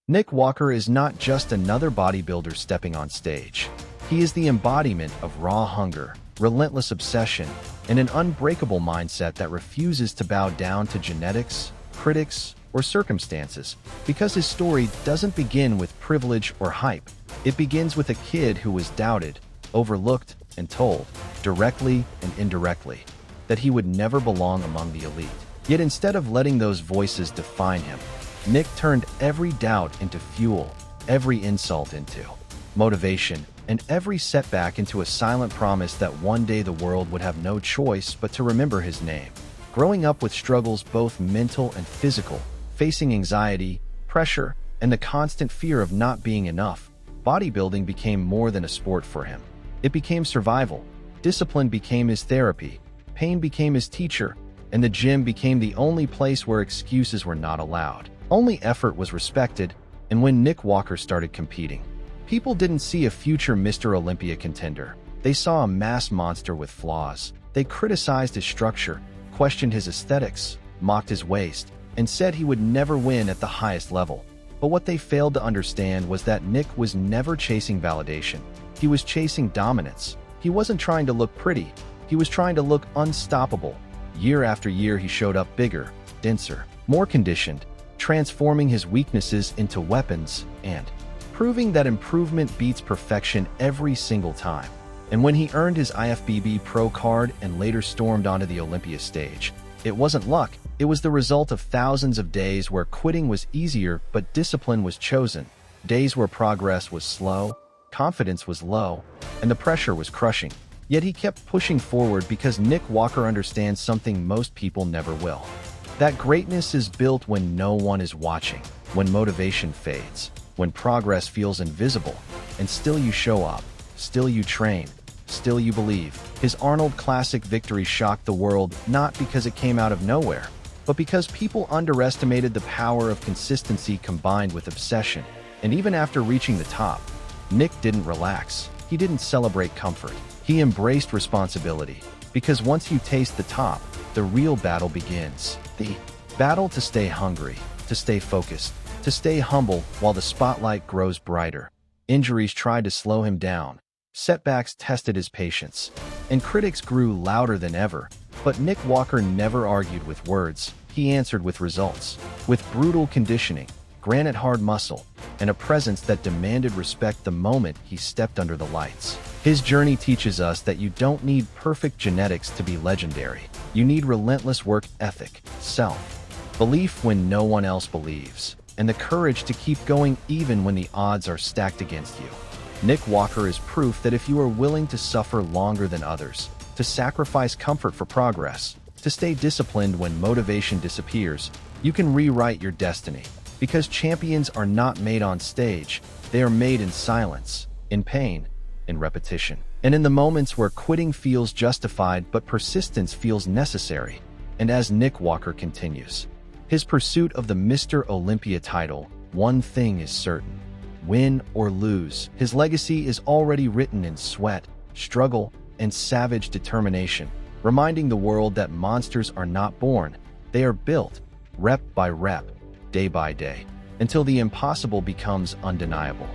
Nick Walker is not just another bodybuilder stepping on stage. He is the embodiment of raw hunger, relentless obsession, and an unbreakable mindset that refuses to bow down to genetics, critics, or circumstances, because his story doesn't begin with privilege or hype. It begins with a kid who was doubted, overlooked, and told, directly and indirectly, that he would never belong among the elite. Yet instead of letting those voices define him, Nick turned every doubt into fuel, every insult into motivation, and every setback into a silent promise that one day the world would have no choice but to remember his name. Growing up with struggles both mental and physical, facing anxiety, pressure, and the constant fear of not being enough, bodybuilding became more than a sport for him. It became survival. Discipline became his therapy, pain became his teacher, and the gym became the only place where excuses were not allowed. Only effort was respected, and when Nick Walker started competing, people didn't see a future Mr. Olympia contender. They saw a mass monster with flaws. They criticized his structure, questioned his aesthetics, mocked his waist, and said he would never win at the highest level. But what they failed to understand was that Nick was never chasing validation. He was chasing dominance. He wasn't trying to look pretty. He was trying to look unstoppable. Year after year, he showed up bigger, denser, more conditioned, transforming his weaknesses into weapons and proving that improvement beats perfection every single time. And when he earned his IFBB Pro card and later stormed onto the Olympia stage, it wasn't luck. It was the result of thousands of days where quitting was easier but discipline was chosen, days where progress was slow, confidence was low, and the pressure was crushing. Yet he kept pushing forward because Nick Walker understands something most people never will. That greatness is built when no one is watching, when motivation fades, when progress feels invisible, and still you show up, still you train, still you believe. His Arnold Classic victory shocked the world not because it came out of nowhere, but because people underestimated the power of consistency combined with obsession. And even after reaching the top, Nick didn't relax. He didn't celebrate comfort. He embraced responsibility, because once you taste the top, the real battle begins. The battle to stay hungry, to stay focused, to stay humble while the spotlight grows brighter. Injuries tried to slow him down. Setbacks tested his patience, and critics grew louder than ever. But Nick Walker never argued with words. He answered with results, with brutal conditioning, granite-hard muscle, and a presence that demanded respect the moment he stepped under the lights. His journey teaches us that you don't need perfect genetics to be legendary. You need relentless work ethic, self-belief when no one else believes, and the courage to keep going even when the odds are stacked against you. Nick Walker is proof that if you are willing to suffer longer than others, to sacrifice comfort for progress, to stay disciplined when motivation disappears, you can rewrite your destiny. Because champions are not made on stage, they are made in silence, in pain, in repetition, and in the moments where quitting feels justified but persistence feels necessary. And as Nick Walker continues his pursuit of the Mr. Olympia title, one thing is certain: win or lose, his legacy is already written in sweat, struggle, and savage determination, reminding the world that monsters are not born, they are built, rep by rep, day by day, until the impossible becomes undeniable.